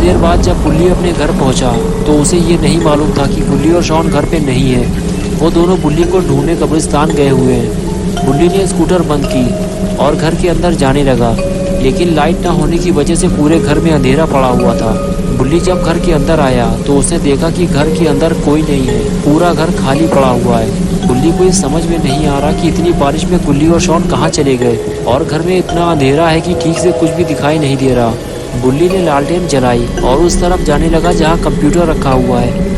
देर बाद जब बुल्ली अपने घर पहुंचा तो उसे ये नहीं मालूम था कि बुल्ली और शॉन घर पे नहीं है। वो दोनों बुल्ली को ढूंढने कब्रिस्तान गए हुए हैं। बुल्ली ने स्कूटर बंद की और घर के अंदर जाने लगा, लेकिन लाइट ना होने की वजह से पूरे घर में अंधेरा पड़ा हुआ था। बुल्ली जब घर के अंदर आया तो उसने देखा कि घर के अंदर कोई नहीं है, पूरा घर खाली पड़ा हुआ है। बुल्ली को ये समझ में नहीं आ रहा कि इतनी बारिश में बुल्ली और शॉन कहाँ चले गए और घर में इतना अंधेरा है कि ठीक से कुछ भी दिखाई नहीं दे रहा। बुल्ली ने लालटेन जलाई और उस तरफ जाने लगा जहाँ कंप्यूटर रखा हुआ है।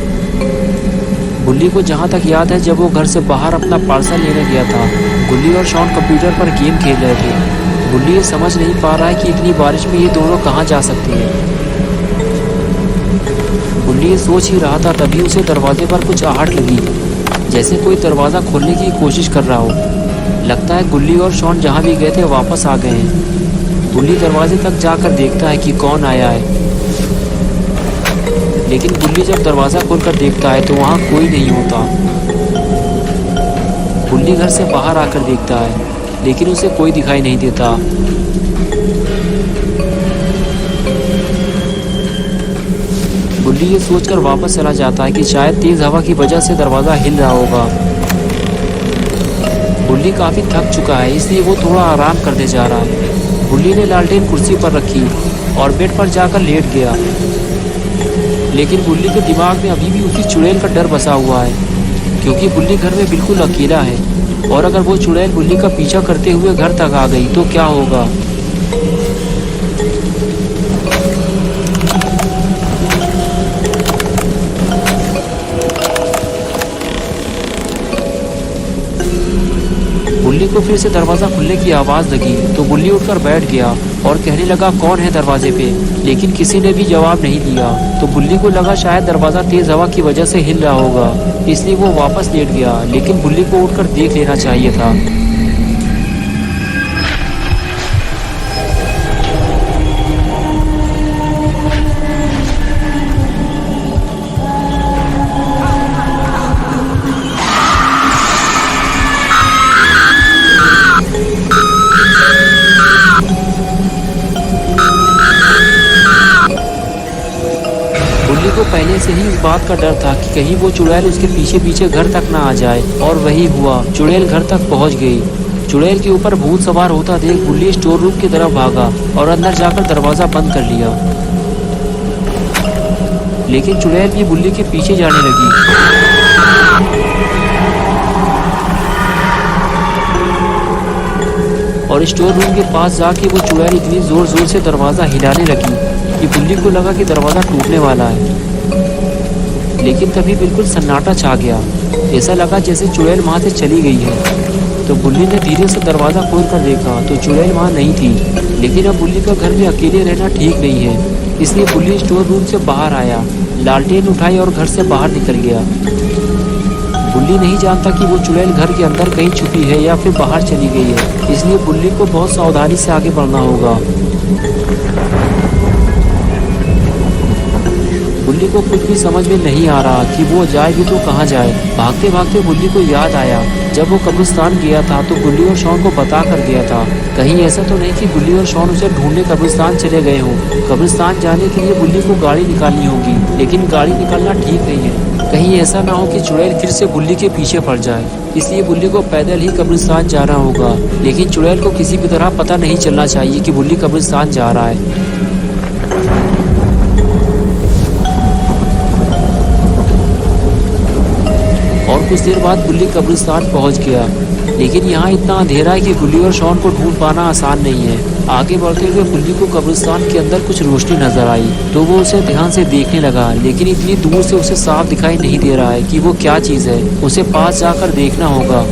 बुल्ली को जहाँ तक याद है, जब वो घर से बाहर अपना पार्सल लेने गया था, बुल्ली और शॉन कंप्यूटर पर गेम खेल रहे थे। बुल्ली ये समझ नहीं पा रहा है कि इतनी बारिश में ये दोनों कहाँ जा सकते हैं। बुल्ली ये सोच ही रहा था, तभी उसे दरवाजे पर कुछ आहट लगी, जैसे कोई दरवाज़ा खोलने की कोशिश कर रहा हो। लगता है बुल्ली और शॉन जहाँ भी गए थे वापस आ गए हैं। बुल्ली दरवाजे तक जाकर देखता है कि कौन आया है, लेकिन बुल्ली जब दरवाज़ा खोलकर देखता है तो वहाँ कोई नहीं होता। बुल्ली घर से बाहर आकर देखता है, लेकिन उसे कोई दिखाई नहीं देता। बुल्ली ये सोचकर वापस चला जाता है कि शायद तेज़ हवा की वजह से दरवाज़ा हिल रहा होगा। बुल्ली काफ़ी थक चुका है, इसलिए वो थोड़ा आराम करने जा रहा है। बुल्ली ने लालटेन कुर्सी पर रखी और बेड पर जाकर लेट गया, लेकिन बुल्ली के दिमाग में अभी भी उसी चुड़ैल का डर बसा हुआ है, क्योंकि बुल्ली घर में बिल्कुल अकेला है और अगर वो चुड़ैल बुल्ली का पीछा करते हुए घर तक आ गई तो क्या होगा। बुल्ली को फिर से दरवाज़ा खुलने की आवाज़ लगी तो बुल्ली उठकर बैठ गया और कहने लगा, कौन है दरवाजे पे, लेकिन किसी ने भी जवाब नहीं दिया। तो बुल्ली को लगा शायद दरवाज़ा तेज़ हवा की वजह से हिल रहा होगा, इसलिए वो वापस लेट गया, लेकिन बुल्ली को उठकर देख लेना चाहिए था। बुल्ली को पहले से ही इस बात का डर था कि कहीं वो चुड़ैल उसके पीछे पीछे घर तक ना आ जाए, और वही हुआ। चुड़ैल घर तक पहुंच गई। चुड़ैल के ऊपर भूत सवार होता देख बुल्ली स्टोर रूम की तरफ भागा और अंदर जाकर दरवाज़ा बंद कर लिया, लेकिन चुड़ैल भी बुल्ली के पीछे जाने लगी। और स्टोर रूम के पास जाके वो चुड़ैल इतनी ज़ोर ज़ोर से दरवाज़ा हिलाने लगी कि बुल्ली को लगा कि दरवाज़ा टूटने वाला है, लेकिन तभी बिल्कुल सन्नाटा छा गया। ऐसा लगा जैसे चुड़ैल वहाँ से चली गई है। तो बुल्ली ने धीरे से दरवाज़ा खोल कर देखा तो चुड़ैल वहाँ नहीं थी, लेकिन अब बुल्ली का घर में अकेले रहना ठीक नहीं है, इसलिए बुल्ली स्टोर रूम से बाहर आया, लालटेन उठाई और घर से बाहर निकल गया। बुल्ली नहीं जानता कि वो चुड़ैल घर के अंदर कहीं छुपी है या फिर बाहर चली गई है, इसलिए बुल्ली को बहुत सावधानी से आगे बढ़ना होगा। बुल्ली को कुछ भी समझ में नहीं आ रहा कि वो जाए भी तो कहाँ जाए। भागते भागते बुल्ली को याद आया, जब वो कब्रिस्तान गया था तो बुल्ली और शॉन को बता कर गया था। कहीं ऐसा तो नहीं कि बुल्ली और शॉन उसे ढूंढने कब्रिस्तान चले गए हों। कब्रिस्तान जाने के लिए बुल्ली को गाड़ी निकालनी होगी, लेकिन गाड़ी निकालना ठीक नहीं है। कहीं ऐसा ना हो कि चुड़ैल फिर से बुल्ली के पीछे पड़ जाए, इसलिए बुल्ली को पैदल ही कब्रिस्तान जाना होगा। लेकिन चुड़ैल को किसी भी तरह पता नहीं चलना चाहिए कि बुल्ली कब्रिस्तान जा रहा है। और कुछ देर बाद बुल्ली कब्रिस्तान पहुंच गया, लेकिन यहाँ इतना अंधेरा है कि बुल्ली और शॉन को ढूंढ पाना आसान नहीं है। आगे बढ़ते हुए बुल्ली को कब्रिस्तान के अंदर कुछ रोशनी नजर आई तो वो उसे ध्यान से देखने लगा, लेकिन इतनी दूर से उसे साफ दिखाई नहीं दे रहा है कि वो क्या चीज़ है। उसे पास जाकर देखना होगा।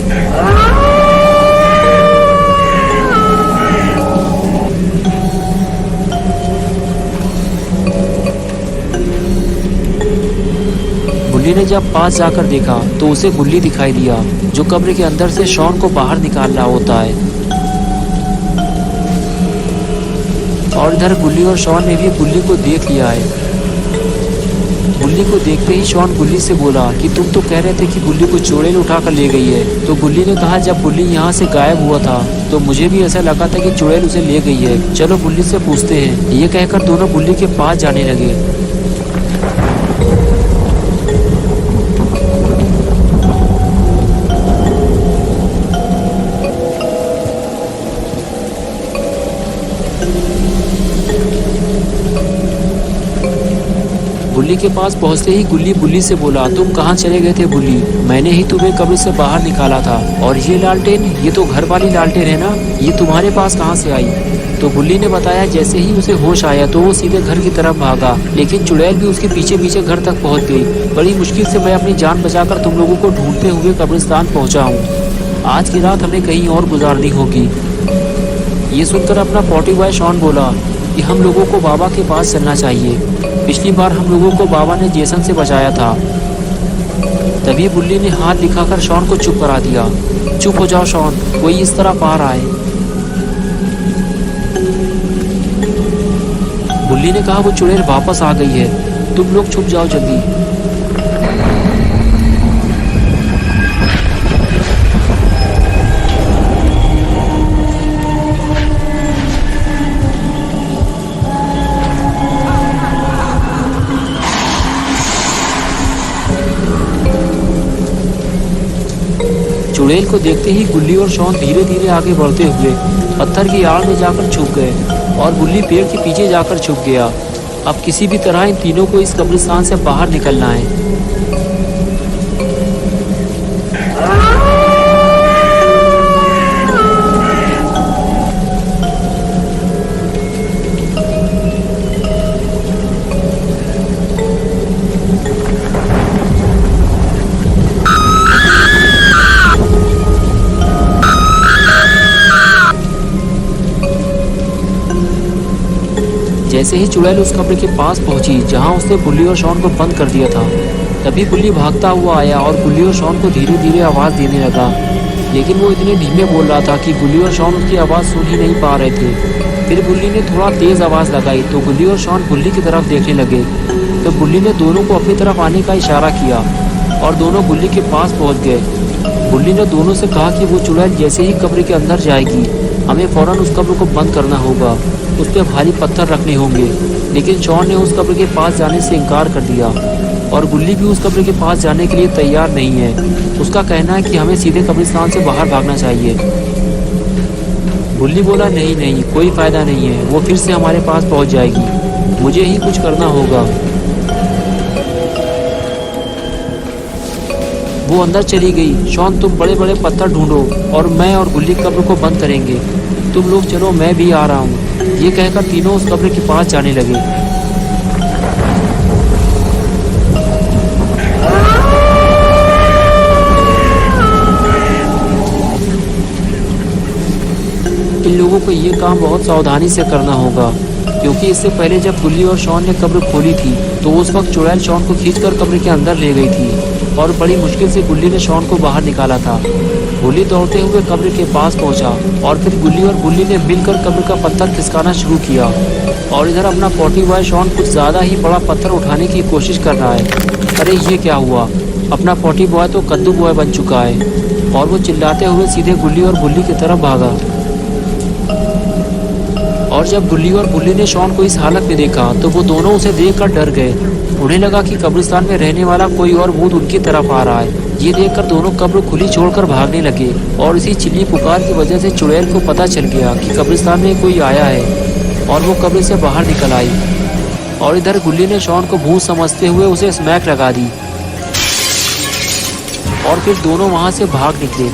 बुल्ली ने जब पास जाकर देखा तो उसे बुल्ली दिखाई दिया, जो कब्र के अंदर से शॉन को बाहर निकाल रहा होता है। और इधर बुल्ली और शॉन ने भी बुल्ली को देख लिया है। गुल्ली को देखते ही शॉन गुल्ली से बोला कि तुम तो कह रहे थे कि गुल्ली को चुड़ैल उठा कर ले गई है। तो गुल्ली ने कहा जब गुल्ली यहाँ से गायब हुआ था तो मुझे भी ऐसा लगा था कि चुड़ैल उसे ले गई है। चलो गुल्ली से पूछते हैं। ये कहकर दोनों गुल्ली के पास जाने लगे। बुल्ली के पास पहुंचते ही गुल्ली बुल्ली से बोला तुम कहाँ चले गए थे बुल्ली? मैंने ही तुम्हें कब्र से बाहर निकाला था। और ये लालटेन, ये तो घर वाली लालटेन है ना, ये तुम्हारे पास कहाँ से आई? तो बुल्ली ने बताया जैसे ही उसे होश आया तो वो सीधे घर की तरफ भागा, लेकिन चुड़ैल भी उसके पीछे पीछे घर तक पहुँच गई। बड़ी मुश्किल से मैं अपनी जान बचाकर तुम लोगों को ढूंढते हुए कब्रिस्तान पहुँचा हूँ। आज की रात हमें कहीं और गुजारनी होगी। ये सुनकर अपना पॉटी बॉय शॉन बोला कि हम लोगों को बाबा के पास चलना चाहिए। पिछली बार हम लोगों को बाबा ने जेसन से बचाया था। तभी बुल्ली ने हाथ दिखाकर शॉन को चुप करा दिया। चुप हो जाओ शॉन, कोई इस तरफ आ रहा है। बुल्ली ने कहा वो चुड़ैल वापस आ गई है, तुम लोग छुप जाओ जल्दी। चुड़ैल को देखते ही गुल्ली और शॉन धीरे धीरे आगे बढ़ते हुए पत्थर की आड़ में जाकर छुप गए और गुल्ली पेड़ के पीछे जाकर छुप गया। अब किसी भी तरह इन तीनों को इस कब्रिस्तान से बाहर निकलना है। जैसे ही चुड़ैल उस कब्र के पास पहुंची जहां उसने बुल्ली और शॉन को बंद कर दिया था, तभी बुल्ली भागता हुआ आया और गुल्ली और शॉन को धीरे धीरे आवाज़ देने लगा। लेकिन वो इतने धीमे बोल रहा था कि गुल्ली और शॉन उसकी आवाज़ सुन ही नहीं पा रहे थे। फिर बुल्ली ने थोड़ा तेज़ आवाज़ लगाई तो गुल्ली और शॉन बुल्ली की तरफ देखने लगे। तो बुल्ली ने दोनों को अपनी तरफ आने का इशारा किया और दोनों गुल्ली के पास पहुँच गए। बुल्ली ने दोनों से कहा कि वो चुड़ैल जैसे ही कब्र के अंदर जाएगी हमें फ़ौरन उस कब्र को बंद करना होगा, उस पर भारी पत्थर रखने होंगे। लेकिन शॉन ने उस कब्र के पास जाने से इनकार कर दिया और गुल्ली भी उस कब्र के पास जाने के लिए तैयार नहीं है। उसका कहना है कि हमें सीधे कब्रिस्तान से बाहर भागना चाहिए। गुल्ली बोला नहीं नहीं, कोई फ़ायदा नहीं है, वो फिर से हमारे पास पहुंच जाएगी, मुझे ही कुछ करना होगा। वो अंदर चली गई। शॉन तुम बड़े बड़े पत्थर ढूंढो और मैं और गुल्ली कब्र को बंद करेंगे। तुम लोग चलो, मैं भी आ रहा हूँ। ये कहकर तीनों उस कब्र के पास जाने लगे। इन लोगों को ये काम बहुत सावधानी से करना होगा, क्योंकि इससे पहले जब गुल्ली और शॉन ने कब्र खोली थी तो उस वक्त चुड़ैल शॉन को खींचकर कब्र के अंदर ले गई थी और बड़ी मुश्किल से गुल्ली ने शॉन को बाहर निकाला था। गुल्ली दौड़ते हुए कब्र के पास पहुंचा और फिर गुल्ली और बुल्ली ने मिलकर कब्र का पत्थर खिसकाना शुरू किया। और इधर अपना पॉटी बॉय शॉन कुछ ज़्यादा ही बड़ा पत्थर उठाने की कोशिश कर रहा है। अरे ये क्या हुआ, अपना पॉटी बॉय तो कद्दू बॉय बन चुका है। और वो चिल्लाते हुए सीधे गुल्ली और बुल्ली की तरफ भागा। और जब गुल्ली और बुल्ली ने शॉन को इस हालत में देखा तो वो दोनों उसे देखकर डर गए। उन्हें लगा कि कब्रिस्तान में रहने वाला कोई और भूत उनकी तरफ आ रहा है। ये देखकर दोनों कब्र खुली छोड़कर भागने लगे और इसी चिल्ली पुकार की वजह से चुड़ैल को पता चल गया कि कब्रिस्तान में कोई आया है और वो कब्र से बाहर निकल आई। और इधर गुल्ली ने शॉन को भूत समझते हुए उसे स्मैक लगा दी और फिर दोनों वहाँ से भाग निकले।